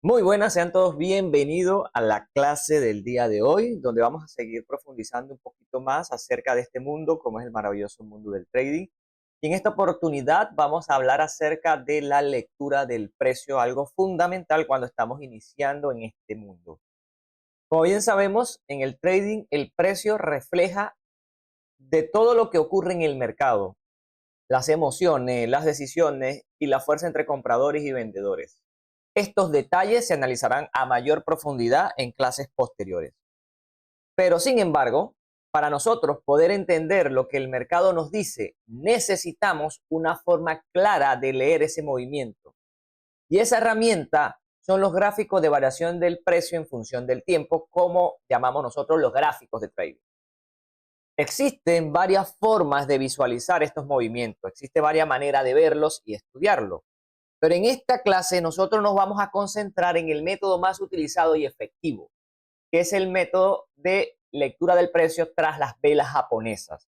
Muy buenas, sean todos bienvenidos a la clase del día de hoy, donde vamos a seguir profundizando un poquito más acerca de este mundo, como es el maravilloso mundo del trading. Y en esta oportunidad vamos a hablar acerca de la lectura del precio, algo fundamental cuando estamos iniciando en este mundo. Como bien sabemos, en el trading el precio refleja de todo lo que ocurre en el mercado, las emociones, las decisiones y la fuerza entre compradores y vendedores. Estos detalles se analizarán a mayor profundidad en clases posteriores. Pero sin embargo, para nosotros poder entender lo que el mercado nos dice, necesitamos una forma clara de leer ese movimiento. Y esa herramienta son los gráficos de variación del precio en función del tiempo, como llamamos nosotros los gráficos de trading. Existen varias formas de visualizar estos movimientos, existe varias maneras de verlos y estudiarlos. Pero en esta clase nosotros nos vamos a concentrar en el método más utilizado y efectivo, que es el método de lectura del precio tras las velas japonesas.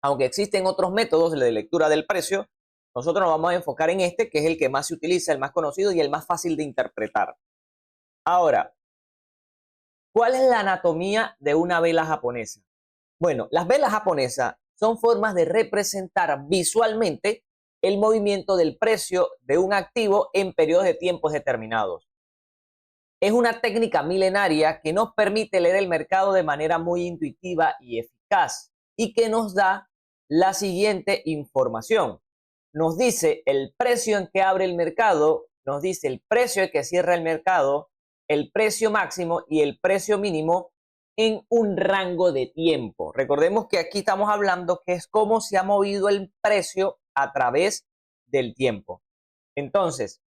Aunque existen otros métodos de lectura del precio, nosotros nos vamos a enfocar en este, que es el que más se utiliza, el más conocido y el más fácil de interpretar. Ahora, ¿cuál es la anatomía de una vela japonesa? Bueno, las velas japonesas son formas de representar visualmente el movimiento del precio de un activo en periodos de tiempos determinados. Es una técnica milenaria que nos permite leer el mercado de manera muy intuitiva y eficaz y que nos da la siguiente información. Nos dice el precio en que abre el mercado, nos dice el precio en que cierra el mercado, el precio máximo y el precio mínimo en un rango de tiempo. Recordemos que aquí estamos hablando que es cómo se ha movido el precio a través del tiempo. Entonces,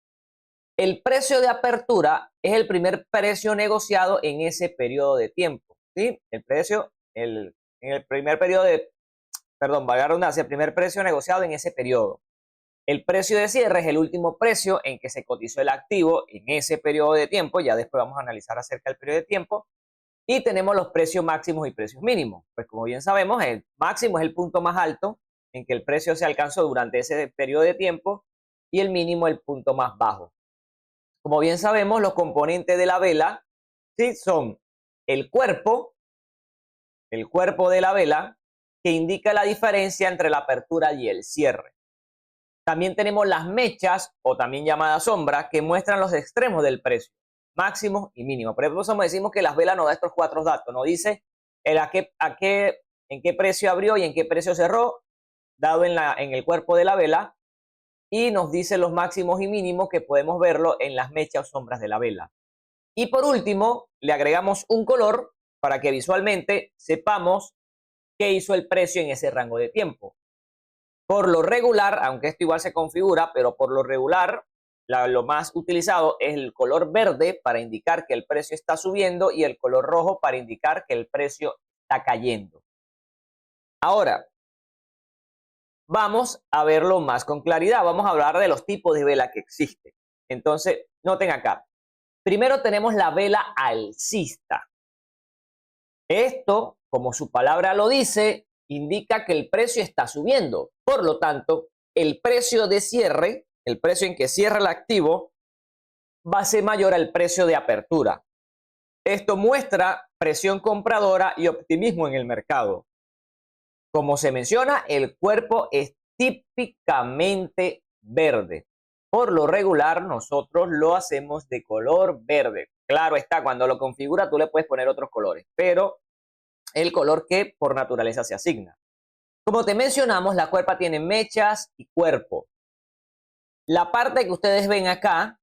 el precio de apertura es el primer precio negociado en ese periodo de tiempo, ¿sí? En el primer periodo de, perdón, valga la redundancia, el primer precio negociado en ese periodo. El precio de cierre es el último precio en que se cotizó el activo en ese periodo de tiempo. Ya después vamos a analizar acerca del periodo de tiempo. Y tenemos los precios máximos y precios mínimos. Pues como bien sabemos, el máximo es el punto más alto en que el precio se alcanzó durante ese periodo de tiempo y el mínimo el punto más bajo. Como bien sabemos, los componentes de la vela, ¿sí?, son el cuerpo de la vela, que indica la diferencia entre la apertura y el cierre. También tenemos las mechas, o también llamadas sombras, que muestran los extremos del precio, máximo y mínimo. Por eso decimos que las velas nos da estos cuatro datos, nos dice en qué precio abrió y en qué precio cerró, dado en el cuerpo de la vela, y nos dice los máximos y mínimos que podemos verlo en las mechas o sombras de la vela. Y por último, le agregamos un color para que visualmente sepamos qué hizo el precio en ese rango de tiempo. Por lo regular, aunque esto igual se configura, pero por lo regular, lo más utilizado es el color verde para indicar que el precio está subiendo y el color rojo para indicar que el precio está cayendo. Ahora, vamos a verlo más con claridad. Vamos a hablar de los tipos de vela que existen. Entonces, noten acá. Primero tenemos la vela alcista. Esto, como su palabra lo dice, indica que el precio está subiendo. Por lo tanto, el precio de cierre, el precio en que cierra el activo, va a ser mayor al precio de apertura. Esto muestra presión compradora y optimismo en el mercado. Como se menciona, el cuerpo es típicamente verde. Por lo regular, nosotros lo hacemos de color verde. Claro está, cuando lo configura tú le puedes poner otros colores, pero el color que por naturaleza se asigna. Como te mencionamos, la cuerpa tiene mechas y cuerpo. La parte que ustedes ven acá,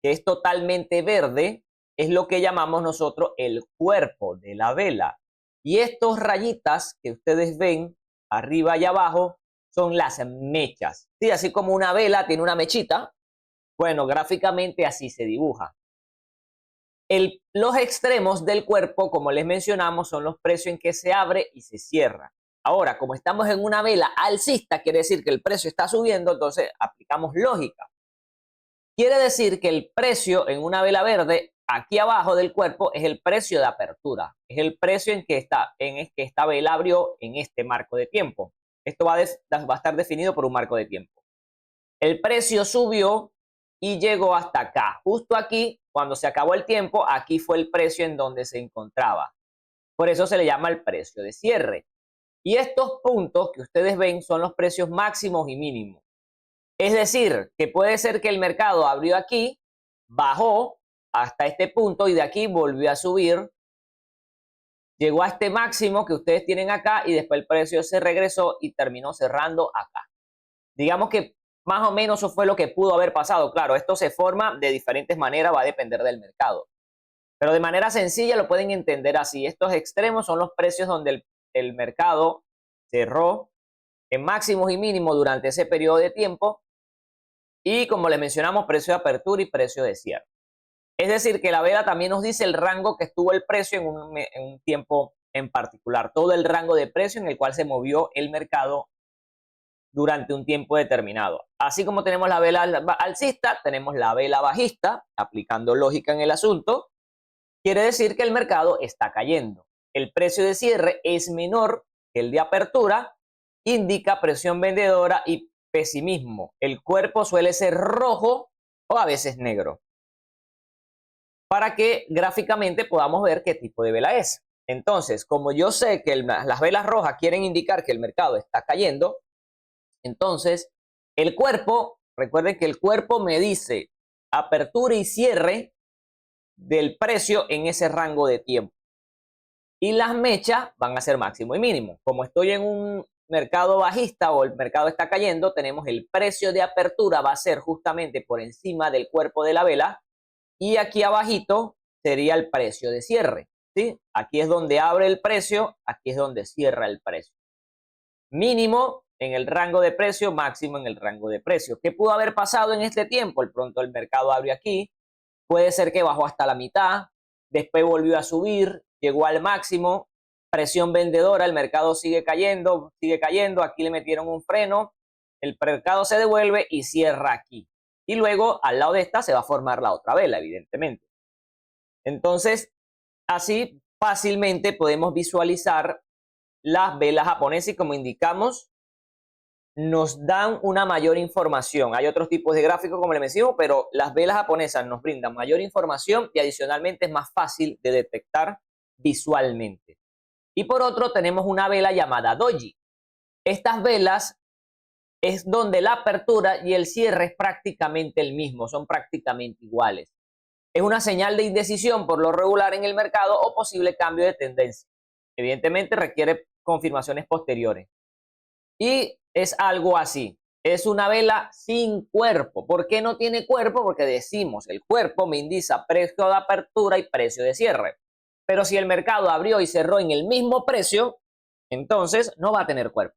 que es totalmente verde, es lo que llamamos nosotros el cuerpo de la vela. Y estos rayitas que ustedes ven arriba y abajo son las mechas. ¿Sí? Así como una vela tiene una mechita, bueno, gráficamente así se dibuja. Los extremos del cuerpo, como les mencionamos, son los precios en que se abre y se cierra. Ahora, como estamos en una vela alcista, quiere decir que el precio está subiendo, entonces aplicamos lógica. Quiere decir que el precio en una vela verde, aquí abajo del cuerpo, es el precio de apertura. Es el precio en que esta vela abrió en este marco de tiempo. Esto va a estar definido por un marco de tiempo. El precio subió y llegó hasta acá. Justo aquí, cuando se acabó el tiempo, aquí fue el precio en donde se encontraba. Por eso se le llama el precio de cierre. Y estos puntos que ustedes ven son los precios máximos y mínimos. Es decir, que puede ser que el mercado abrió aquí, bajó hasta este punto y de aquí volvió a subir, llegó a este máximo que ustedes tienen acá y después el precio se regresó y terminó cerrando acá. Digamos que más o menos eso fue lo que pudo haber pasado. Claro, esto se forma de diferentes maneras, va a depender del mercado. Pero de manera sencilla lo pueden entender así. Estos extremos son los precios donde el mercado cerró en máximos y mínimos durante ese periodo de tiempo. Y como les mencionamos, precio de apertura y precio de cierre. Es decir, que la vela también nos dice el rango que estuvo el precio en un tiempo en particular. Todo el rango de precio en el cual se movió el mercado durante un tiempo determinado. Así como tenemos la vela alcista, tenemos la vela bajista, aplicando lógica en el asunto. Quiere decir que el mercado está cayendo. El precio de cierre es menor que el de apertura, indica presión vendedora y pesimismo. El cuerpo suele ser rojo o a veces negro. Para que gráficamente podamos ver qué tipo de vela es. Entonces, como yo sé que las velas rojas quieren indicar que el mercado está cayendo, entonces el cuerpo, recuerden que el cuerpo me dice apertura y cierre del precio en ese rango de tiempo. Y las mechas van a ser máximo y mínimo. Como estoy en un mercado bajista o el mercado está cayendo, tenemos el precio de apertura va a ser justamente por encima del cuerpo de la vela y aquí abajito sería el precio de cierre, ¿sí? Aquí es donde abre el precio, aquí es donde cierra el precio. Mínimo en el rango de precio, máximo en el rango de precio. ¿Qué pudo haber pasado en este tiempo? El pronto el mercado abrió aquí, puede ser que bajó hasta la mitad, después volvió a subir, llegó al máximo, presión vendedora, el mercado sigue cayendo, aquí le metieron un freno, el mercado se devuelve y cierra aquí. Y luego al lado de esta se va a formar la otra vela, evidentemente. Entonces, así fácilmente podemos visualizar las velas japonesas y como indicamos, nos dan una mayor información. Hay otros tipos de gráficos, como les menciono, pero las velas japonesas nos brindan mayor información y adicionalmente es más fácil de detectar visualmente. Y por otro tenemos una vela llamada doji. Estas velas es donde la apertura y el cierre es prácticamente el mismo, son prácticamente iguales. Es una señal de indecisión por lo regular en el mercado o posible cambio de tendencia. Evidentemente requiere confirmaciones posteriores. Y es algo así. Es una vela sin cuerpo. ¿Por qué no tiene cuerpo? Porque decimos, el cuerpo me indica precio de apertura y precio de cierre. Pero si el mercado abrió y cerró en el mismo precio, entonces no va a tener cuerpo.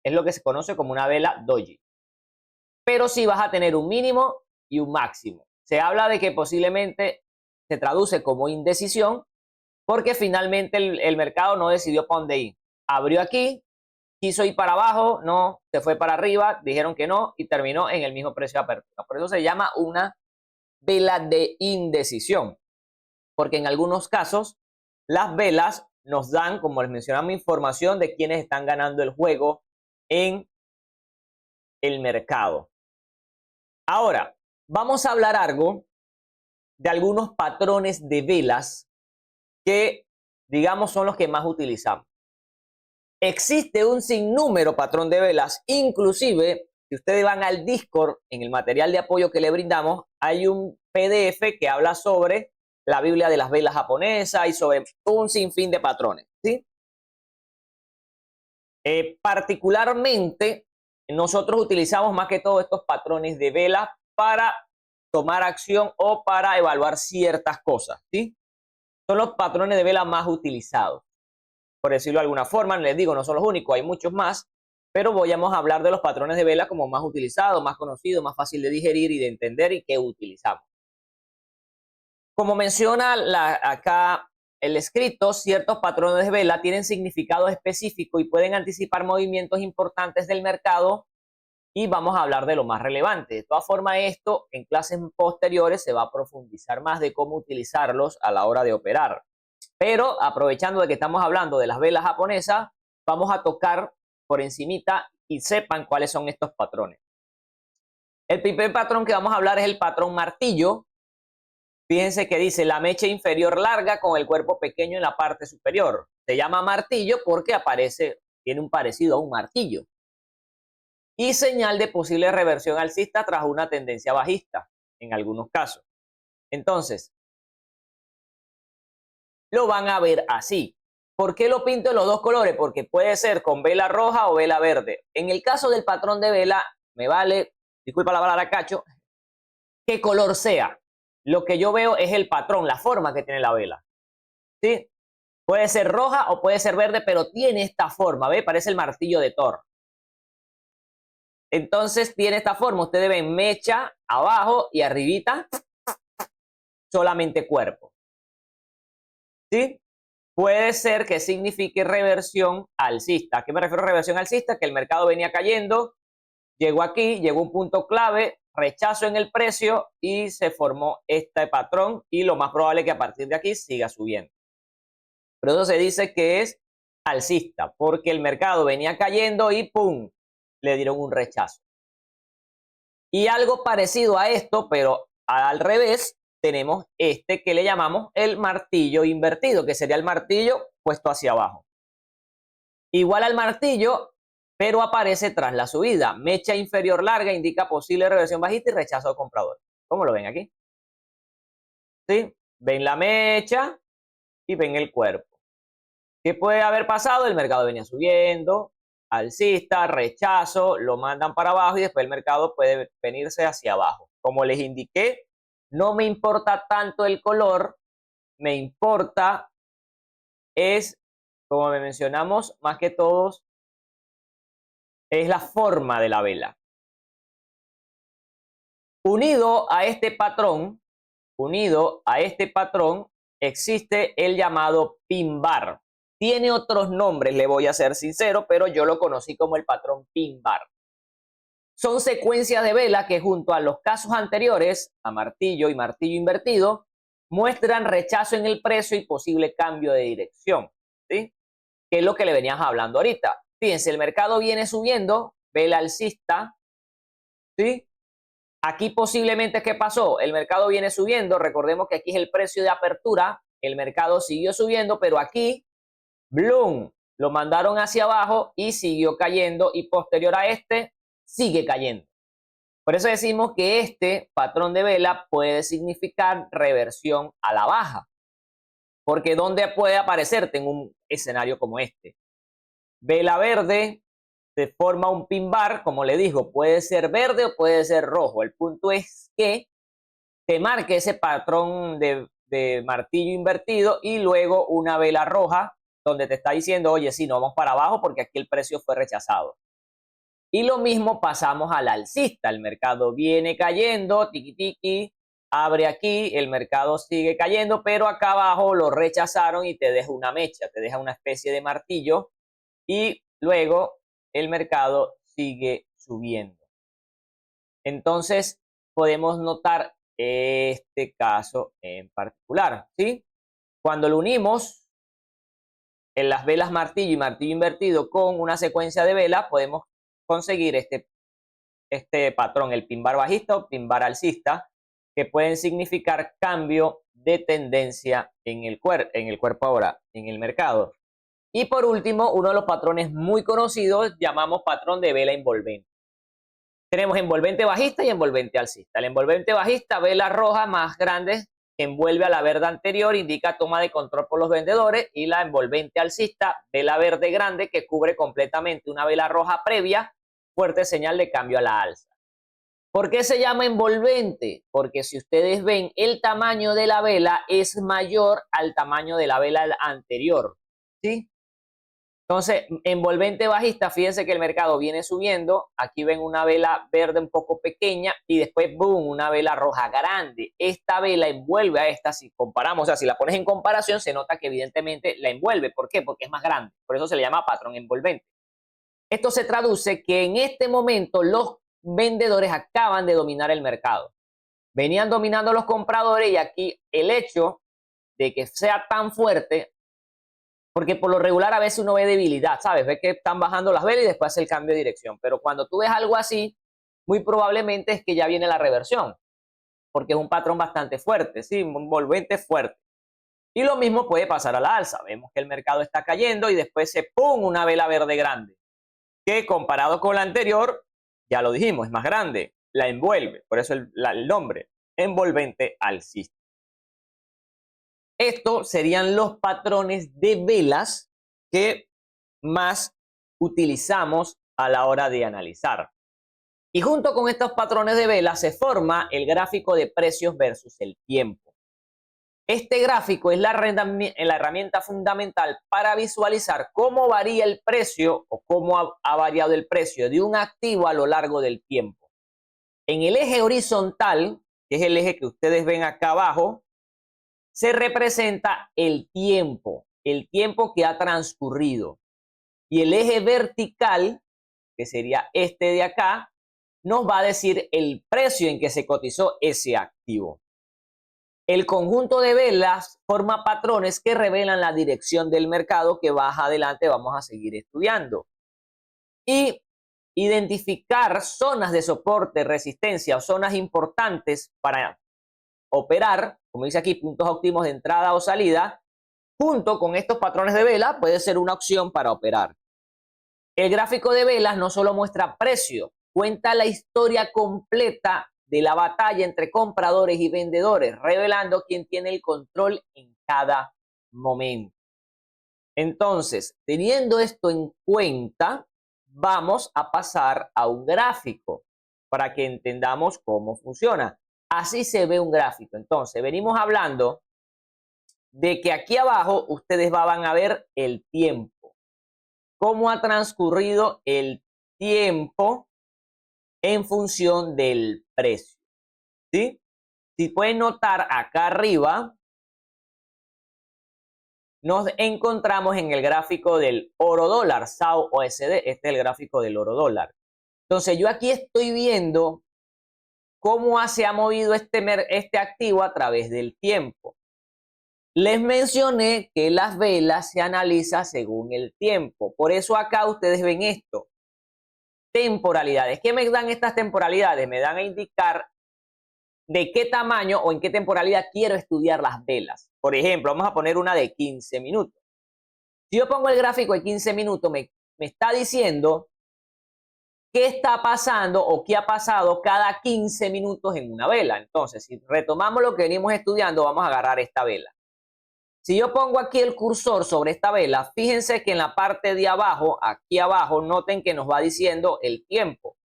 Es lo que se conoce como una vela doji. Pero sí vas a tener un mínimo y un máximo. Se habla de que posiblemente se traduce como indecisión porque finalmente el mercado no decidió para dónde ir. Abrió aquí, quiso ir para abajo, no, se fue para arriba, dijeron que no y terminó en el mismo precio de apertura. Por eso se llama una vela de indecisión, porque en algunos casos las velas nos dan, como les mencionamos, información de quiénes están ganando el juego en el mercado. Ahora, vamos a hablar algo de algunos patrones de velas que, digamos, son los que más utilizamos. Existe un sinnúmero patrón de velas, inclusive si ustedes van al Discord, en el material de apoyo que le brindamos, hay un PDF que habla sobre la Biblia de las velas japonesas y sobre un sinfín de patrones, ¿sí? Particularmente, nosotros utilizamos más que todo estos patrones de velas para tomar acción o para evaluar ciertas cosas, ¿sí? Son los patrones de vela más utilizados. Por decirlo de alguna forma, les digo, no son los únicos, hay muchos más, pero vamos a hablar de los patrones de vela como más utilizados, más conocidos, más fácil de digerir y de entender y que utilizamos. Como menciona acá el escrito, ciertos patrones de vela tienen significado específico y pueden anticipar movimientos importantes del mercado y vamos a hablar de lo más relevante. De todas formas, esto en clases posteriores se va a profundizar más de cómo utilizarlos a la hora de operar. Pero aprovechando de que estamos hablando de las velas japonesas, vamos a tocar por encimita y sepan cuáles son estos patrones. El primer patrón que vamos a hablar es el patrón martillo. Fíjense que dice la mecha inferior larga con el cuerpo pequeño en la parte superior. Se llama martillo porque tiene un parecido a un martillo. Y señal de posible reversión alcista tras una tendencia bajista, en algunos casos. Entonces, lo van a ver así. ¿Por qué lo pinto en los dos colores? Porque puede ser con vela roja o vela verde. En el caso del patrón de vela, me vale, disculpa la palabra cacho, qué color sea. Lo que yo veo es el patrón, la forma que tiene la vela. ¿Sí? Puede ser roja o puede ser verde, pero tiene esta forma, ¿ve? Parece el martillo de Thor. Entonces tiene esta forma. Ustedes ven mecha abajo y arribita solamente cuerpo. ¿Sí? Puede ser que signifique reversión alcista. ¿A qué me refiero a reversión alcista? Que el mercado venía cayendo, llegó aquí, llegó un punto clave, rechazo en el precio y se formó este patrón y lo más probable es que a partir de aquí siga subiendo. Pero eso se dice que es alcista porque el mercado venía cayendo y ¡pum! Le dieron un rechazo. Y algo parecido a esto, pero al revés, tenemos este que le llamamos el martillo invertido, que sería el martillo puesto hacia abajo. Igual al martillo, pero aparece tras la subida. Mecha inferior larga indica posible reversión bajista y rechazo de comprador. ¿Cómo lo ven aquí? ¿Sí? Ven la mecha y ven el cuerpo. ¿Qué puede haber pasado? El mercado venía subiendo, alcista, rechazo, lo mandan para abajo y después el mercado puede venirse hacia abajo. Como les indiqué, no me importa tanto el color, me importa es, como mencionamos, más que todo, es la forma de la vela. Unido a este patrón, existe el llamado pin bar. Tiene otros nombres, le voy a ser sincero, pero yo lo conocí como el patrón pin bar. Son secuencias de vela que junto a los casos anteriores, a martillo y martillo invertido, muestran rechazo en el precio y posible cambio de dirección, ¿sí? Que es lo que le venías hablando ahorita. Fíjense, el mercado viene subiendo, vela alcista, ¿sí? Aquí posiblemente, ¿qué pasó? El mercado viene subiendo, recordemos que aquí es el precio de apertura, el mercado siguió subiendo, pero aquí, ¡bloom!, lo mandaron hacia abajo y siguió cayendo y posterior a este, sigue cayendo. Por eso decimos que este patrón de vela puede significar reversión a la baja. Porque ¿dónde puede aparecerte en un escenario como este? Vela verde, se forma un pin bar, como le digo, puede ser verde o puede ser rojo. El punto es que te marque ese patrón de martillo invertido y luego una vela roja donde te está diciendo, oye, sí, no vamos para abajo porque aquí el precio fue rechazado. Y lo mismo pasamos al alcista. El mercado viene cayendo, tiki tiki, abre aquí, el mercado sigue cayendo, pero acá abajo lo rechazaron y te deja una mecha, te deja una especie de martillo y luego el mercado sigue subiendo. Entonces podemos notar este caso en particular, ¿sí? Cuando lo unimos en las velas martillo y martillo invertido con una secuencia de velas, podemos conseguir este patrón, el pin bar bajista o pin bar alcista, que pueden significar cambio de tendencia en el cuerpo ahora, en el mercado. Y por último, uno de los patrones muy conocidos, llamamos patrón de vela envolvente. Tenemos envolvente bajista y envolvente alcista. El envolvente bajista, vela roja más grande, envuelve a la verde anterior, indica toma de control por los vendedores, y la envolvente alcista, vela verde grande, que cubre completamente una vela roja previa, fuerte señal de cambio a la alza. ¿Por qué se llama envolvente? Porque si ustedes ven, el tamaño de la vela es mayor al tamaño de la vela anterior, ¿sí? Entonces, envolvente bajista, fíjense que el mercado viene subiendo, aquí ven una vela verde un poco pequeña y después, boom, una vela roja grande. Esta vela envuelve a esta, si comparamos, o sea, si la pones en comparación, se nota que evidentemente la envuelve. ¿Por qué? Porque es más grande, por eso se le llama patrón envolvente. Esto se traduce que en este momento los vendedores acaban de dominar el mercado. Venían dominando los compradores y aquí el hecho de que sea tan fuerte, porque por lo regular a veces uno ve debilidad, ¿sabes? Ve que están bajando las velas y después hace el cambio de dirección. Pero cuando tú ves algo así, muy probablemente es que ya viene la reversión, porque es un patrón bastante fuerte, ¿sí? Un envolvente fuerte. Y lo mismo puede pasar a la alza. Vemos que el mercado está cayendo y después se pone una vela verde grande, que comparado con la anterior, ya lo dijimos, es más grande, la envuelve, por eso el nombre, envolvente alcista. Estos serían los patrones de velas que más utilizamos a la hora de analizar. Y junto con estos patrones de velas se forma el gráfico de precios versus el tiempo. Este gráfico es la herramienta fundamental para visualizar cómo varía el precio o cómo ha variado el precio de un activo a lo largo del tiempo. En el eje horizontal, que es el eje que ustedes ven acá abajo, se representa el tiempo que ha transcurrido. Y el eje vertical, que sería este de acá, nos va a decir el precio en que se cotizó ese activo. El conjunto de velas forma patrones que revelan la dirección del mercado que más adelante vamos a seguir estudiando. Y identificar zonas de soporte, resistencia o zonas importantes para operar, como dice aquí, puntos óptimos de entrada o salida, junto con estos patrones de vela puede ser una opción para operar. El gráfico de velas no solo muestra precio, cuenta la historia completa de la batalla entre compradores y vendedores, revelando quién tiene el control en cada momento. Entonces, teniendo esto en cuenta, vamos a pasar a un gráfico para que entendamos cómo funciona. Así se ve un gráfico. Entonces, venimos hablando de que aquí abajo ustedes van a ver el tiempo. Cómo ha transcurrido el tiempo en función del precio. ¿Sí? Si pueden notar acá arriba, nos encontramos en el gráfico del oro dólar, SAO USD. Este es el gráfico del oro dólar. Entonces yo aquí estoy viendo cómo se ha movido este activo a través del tiempo. Les mencioné que las velas se analizan según el tiempo. Por eso acá ustedes ven esto. Temporalidades. ¿Qué me dan estas temporalidades? Me dan a indicar de qué tamaño o en qué temporalidad quiero estudiar las velas. Por ejemplo, vamos a poner una de 15 minutos. Si yo pongo el gráfico de 15 minutos, me está diciendo qué está pasando o qué ha pasado cada 15 minutos en una vela. Entonces, si retomamos lo que venimos estudiando, vamos a agarrar esta vela. Si yo pongo aquí el cursor sobre esta vela, fíjense que en la parte de abajo, aquí abajo, noten que nos va diciendo el tiempo.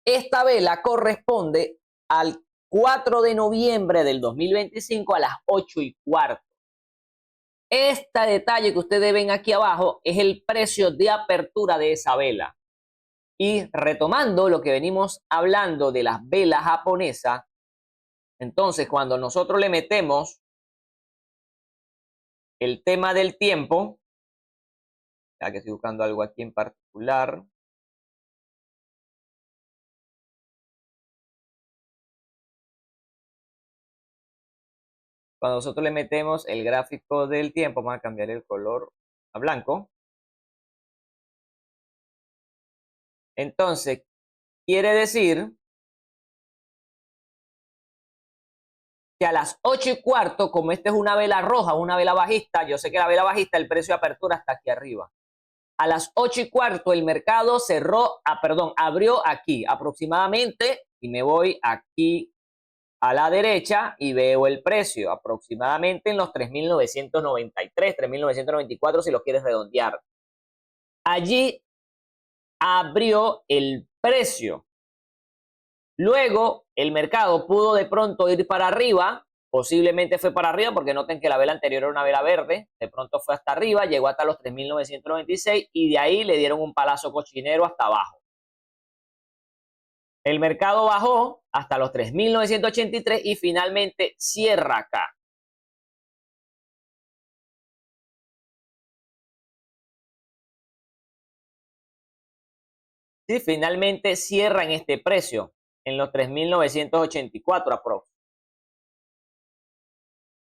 Esta vela corresponde al 4 de noviembre del 2025 a las 8:15. Este detalle que ustedes ven aquí abajo es el precio de apertura de esa vela. Y retomando lo que venimos hablando de las velas japonesas, entonces cuando nosotros le metemos el tema del tiempo, ya que estoy buscando algo aquí en particular, cuando nosotros le metemos el gráfico del tiempo, vamos a cambiar el color a blanco. Entonces, quiere decir que a las 8:15, como esta es una vela roja, una vela bajista, yo sé que la vela bajista, el precio de apertura está aquí arriba. A las 8:15 el mercado abrió aquí aproximadamente, y me voy aquí a la derecha y veo el precio aproximadamente en los 3.993, 3.994 si lo quieres redondear. Allí abrió el precio. Luego el mercado pudo de pronto ir para arriba, posiblemente fue para arriba porque noten que la vela anterior era una vela verde, de pronto fue hasta arriba, llegó hasta los 3.996 y de ahí le dieron un palazo cochinero hasta abajo. El mercado bajó hasta los 3.983 y finalmente cierra acá. Sí, finalmente cierra en este precio, en los 3.984 aproximadamente.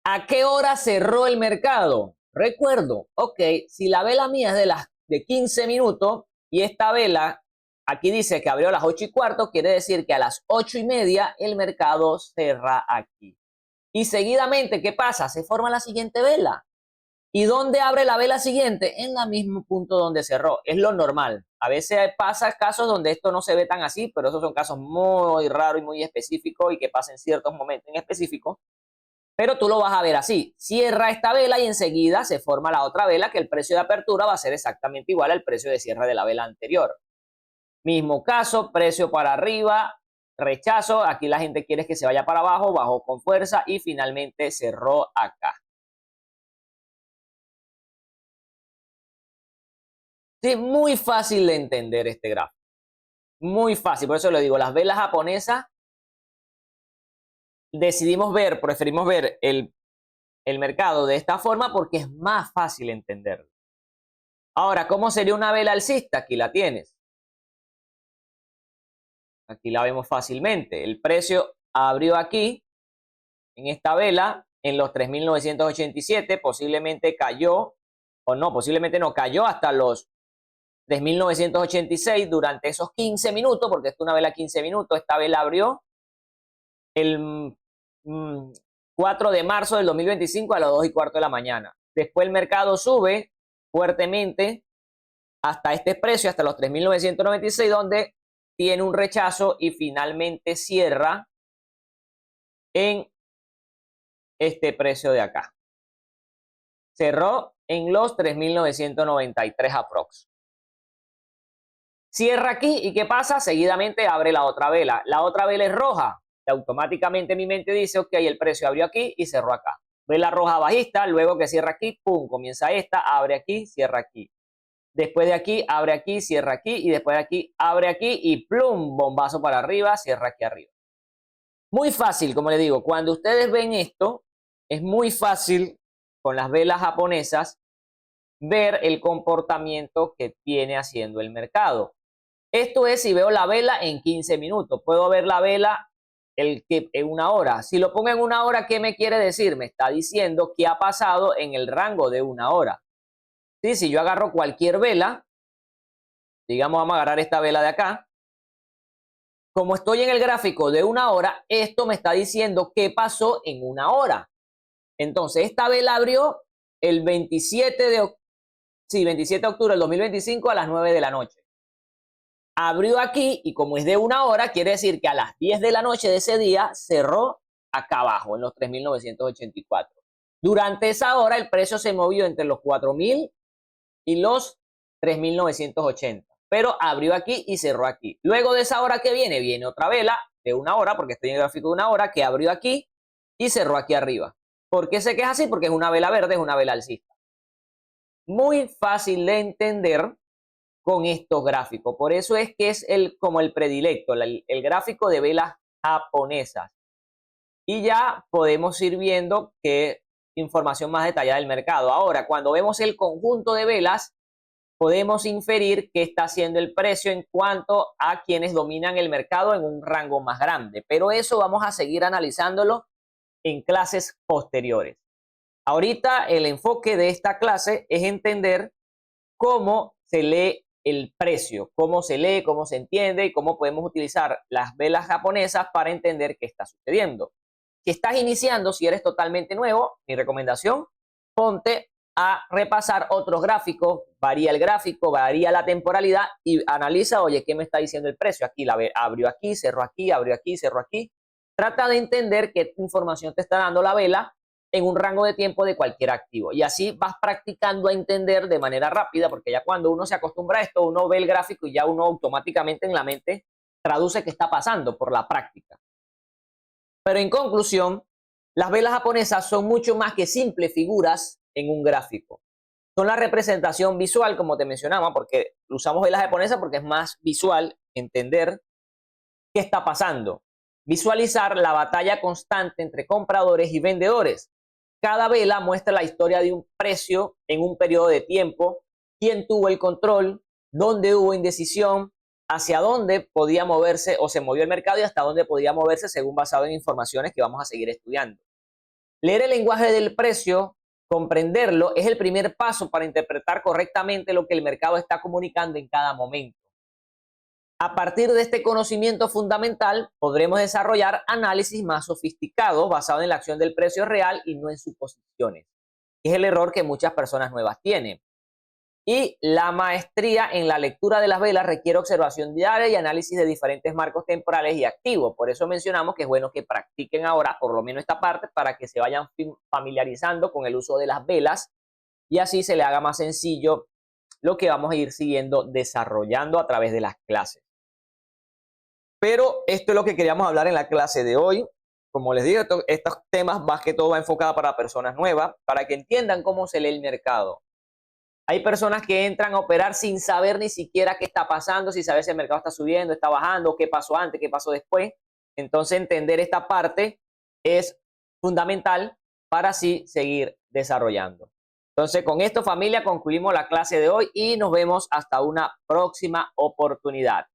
¿A qué hora cerró el mercado? Recuerdo, ok, si la vela mía es de 15 minutos y esta vela aquí dice que abrió a las 8:15, quiere decir que a las 8:30 el mercado cierra aquí. Y seguidamente, ¿qué pasa? Se forma la siguiente vela. ¿Y dónde abre la vela siguiente? En el mismo punto donde cerró. Es lo normal. A veces pasa casos donde esto no se ve tan así, pero esos son casos muy raros y muy específicos y que pasan en ciertos momentos en específico. Pero tú lo vas a ver así. Cierra esta vela y enseguida se forma la otra vela, que el precio de apertura va a ser exactamente igual al precio de cierre de la vela anterior. Mismo caso, precio para arriba, rechazo. Aquí la gente quiere que se vaya para abajo, bajó con fuerza y finalmente cerró acá. Sí, muy fácil de entender este gráfico. Muy fácil, por eso le digo, las velas japonesas preferimos ver el mercado de esta forma porque es más fácil entenderlo. Ahora, ¿cómo sería una vela alcista? Aquí la tienes. Aquí la vemos fácilmente. El precio abrió aquí, en esta vela, en los 3.987, posiblemente cayó, o no, posiblemente no, cayó hasta los 3.986 durante esos 15 minutos, porque es una vela 15 minutos, esta vela abrió el 4 de marzo del 2025 a las 2:15 de la mañana. Después el mercado sube fuertemente hasta este precio, hasta los 3.996, donde tiene un rechazo y finalmente cierra en este precio de acá. Cerró en los 3.993 aprox. Cierra aquí y ¿qué pasa? Seguidamente abre la otra vela. La otra vela es roja. Y automáticamente mi mente dice, ok, el precio abrió aquí y cerró acá. Vela roja bajista, luego que cierra aquí, pum, comienza esta, abre aquí, cierra aquí. Después de aquí, abre aquí, cierra aquí y después de aquí, abre aquí y plum, bombazo para arriba, cierra aquí arriba. Muy fácil, como le digo, cuando ustedes ven esto, es muy fácil con las velas japonesas ver el comportamiento que tiene haciendo el mercado. Esto es si veo la vela en 15 minutos. Puedo ver la vela en una hora. Si lo pongo en una hora, ¿qué me quiere decir? Me está diciendo qué ha pasado en el rango de una hora. ¿Sí? Si yo agarro cualquier vela, digamos, vamos a agarrar esta vela de acá. Como estoy en el gráfico de una hora, esto me está diciendo qué pasó en una hora. Entonces, esta vela abrió el 27 de octubre del 2025 a las 9 de la noche. Abrió aquí y como es de una hora, quiere decir que a las 10 de la noche de ese día cerró acá abajo, en los 3.984. Durante esa hora el precio se movió entre los 4.000 y los 3.980, pero abrió aquí y cerró aquí. Luego de esa hora que viene otra vela de una hora, porque estoy en el gráfico de una hora, que abrió aquí y cerró aquí arriba. ¿Por qué sé que es así? Porque es una vela verde, es una vela alcista. Muy fácil de entender con estos gráficos. Por eso es que es como el predilecto, el gráfico de velas japonesas. Y ya podemos ir viendo qué información más detallada del mercado. Ahora, cuando vemos el conjunto de velas, podemos inferir qué está haciendo el precio en cuanto a quienes dominan el mercado en un rango más grande. Pero eso vamos a seguir analizándolo en clases posteriores. Ahorita el enfoque de esta clase es entender cómo se lee el precio, cómo se lee, cómo se entiende y cómo podemos utilizar las velas japonesas para entender qué está sucediendo. Si estás iniciando, si eres totalmente nuevo, mi recomendación, ponte a repasar otros gráficos, varía el gráfico, varía la temporalidad y analiza, oye, ¿qué me está diciendo el precio? Aquí abrió aquí, cerró aquí, abrió aquí, cerró aquí. Trata de entender qué información te está dando la vela en un rango de tiempo de cualquier activo. Y así vas practicando a entender de manera rápida, porque ya cuando uno se acostumbra a esto, uno ve el gráfico y ya uno automáticamente en la mente traduce qué está pasando por la práctica. Pero en conclusión, las velas japonesas son mucho más que simples figuras en un gráfico. Son la representación visual, como te mencionaba, porque usamos velas japonesas porque es más visual entender qué está pasando. Visualizar la batalla constante entre compradores y vendedores. Cada vela muestra la historia de un precio en un periodo de tiempo, quién tuvo el control, dónde hubo indecisión, hacia dónde podía moverse o se movió el mercado y hasta dónde podía moverse según basado en informaciones que vamos a seguir estudiando. Leer el lenguaje del precio, comprenderlo, es el primer paso para interpretar correctamente lo que el mercado está comunicando en cada momento. A partir de este conocimiento fundamental, podremos desarrollar análisis más sofisticados basados en la acción del precio real y no en suposiciones. Es el error que muchas personas nuevas tienen. Y la maestría en la lectura de las velas requiere observación diaria y análisis de diferentes marcos temporales y activos. Por eso mencionamos que es bueno que practiquen ahora, por lo menos esta parte, para que se vayan familiarizando con el uso de las velas y así se le haga más sencillo lo que vamos a ir siguiendo desarrollando a través de las clases. Pero esto es lo que queríamos hablar en la clase de hoy. Como les digo, estos temas más que todo va enfocado para personas nuevas, para que entiendan cómo se lee el mercado. Hay personas que entran a operar sin saber ni siquiera qué está pasando, sin saber si el mercado está subiendo, está bajando, qué pasó antes, qué pasó después. Entonces, entender esta parte es fundamental para así seguir desarrollando. Entonces, con esto, familia, concluimos la clase de hoy y nos vemos hasta una próxima oportunidad.